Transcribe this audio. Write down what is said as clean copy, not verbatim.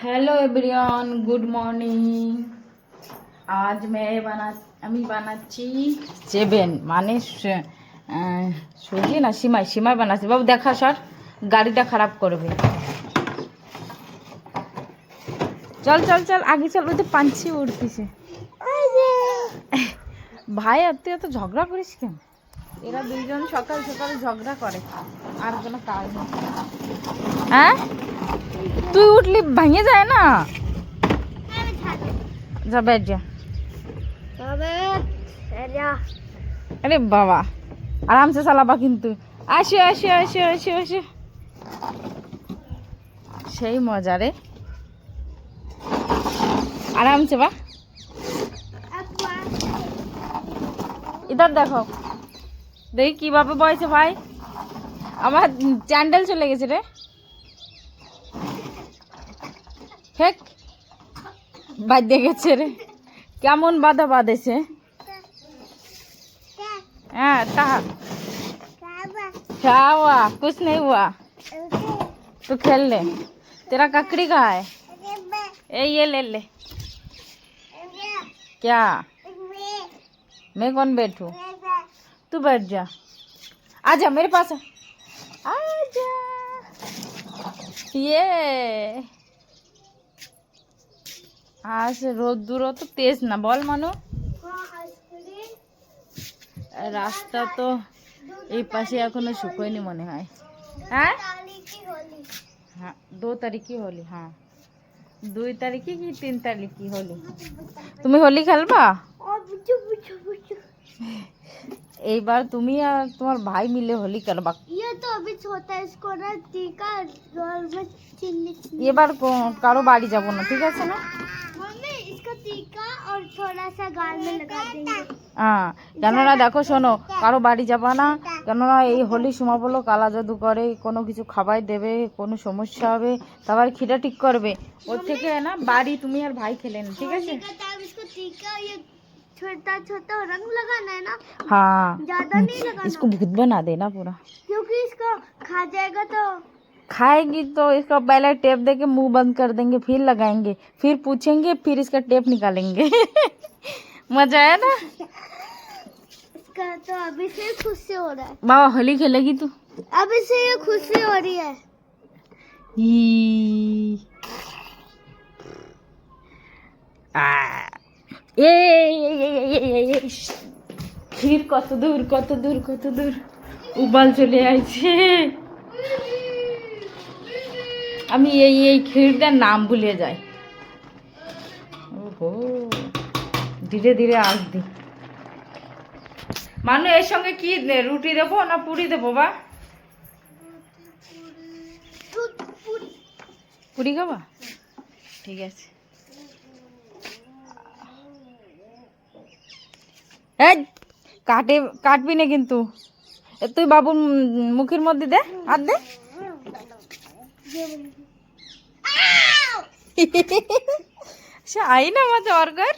Hello everyone, good morning. आज আমি বানাচ্ছি চেবেন মানে সুজি না সিমাই সিমাই বানাচ্ছি। বাবু দেখা সর, গাড়িটা খারাপ করবে। চল চল চল আগে চল, ওই তো পাঞ্ছি উঠতেছে। ভাই আর তুই এত ঝগড়া করিস কেন? এরা দুইজন সকাল সকাল ঝগড়া করে, আর কোনো কাজ নেই। হ্যাঁ, তুই উঠলি ভেঙে যায় না। যা बैठ जा। अरे बाबा, आराम से चलाबा किन्तु। আসো আসো আসো আসো আসো, সেই মজা রে। आराम से बा। इधर देखो, দেখি কিভাবে বইছে ভাই। আমার চ্যান্ডেল চলে গেছে রে। হেক, বাজে গেছে রে। কেমন বাধা বাঁধেছে। हाँ कहा क्या हुआ? कुछ नहीं हुआ, तू खेल ले। तेरा ककड़ी कहाँ है? ये ले ले। क्या? मैं कौन बैठू? तू बैठ जा। आजा मेरे पास, आजा। ये आज রোদ্দুর তো তেজ না, বল মানো। রাস্তা তো এই পাশে এখনো শুকোয়নি মনে হয়। হ্যাঁ হ্যাঁ, 2 তারিখই হোলি। হ্যাঁ 2 তারিখে কি 3 তারিখই হোলি। তুমি হোলি খেলবা? এইবার তুমি আর তোমার ভাই মিলে হোলি খেলবা। এবার কারো বাড়ি যাব না, ঠিক আছে না? হ্যাঁ, কেননা দেখো শোনো, কারো বাড়ি যাবা না, কেননা এই হোলির সময় বলো কালা জাদু করে, কোনো কিছু খাবার দেবে, কোনো সমস্যা হবে, তারপর খিদা ঠিক করবে। ওর থেকে না বাড়ি তুমি আর ভাই খেলে না, ঠিক আছে? छोटा छोटा रंग लगाना है ना। हाँ, ज्यादा नहीं लगाना। इसको भूत बना देना पूरा, क्योंकि इसको खा जाएगा तो। खाएगी तो इसका पहले टेप देके मुंह बंद कर देंगे, फिर लगाएंगे, फिर पूछेंगे, फिर इसका टेप निकालेंगे। मजा आया ना? इसका तो अभी से खुशी हो रहा है। बाबा होली खेलेगी तू? अभी से ये खुशी हो रही है। ক্ষীর কত দূর কত দূর কত দূর, উবাল চলে আসছে। আমি এই ক্ষীরটার নাম ভুলে যাই। ওহো, ধীরে ধীরে আসবি। মানু এর সঙ্গে কি রুটি দেবো না পুরি দেবো? বা পুরি খাবা? ঠিক আছে। কাটবি না কিন্তু, তুই বাবুর মুখের মধ্যে দে, আর দে। আই না মজা और कर।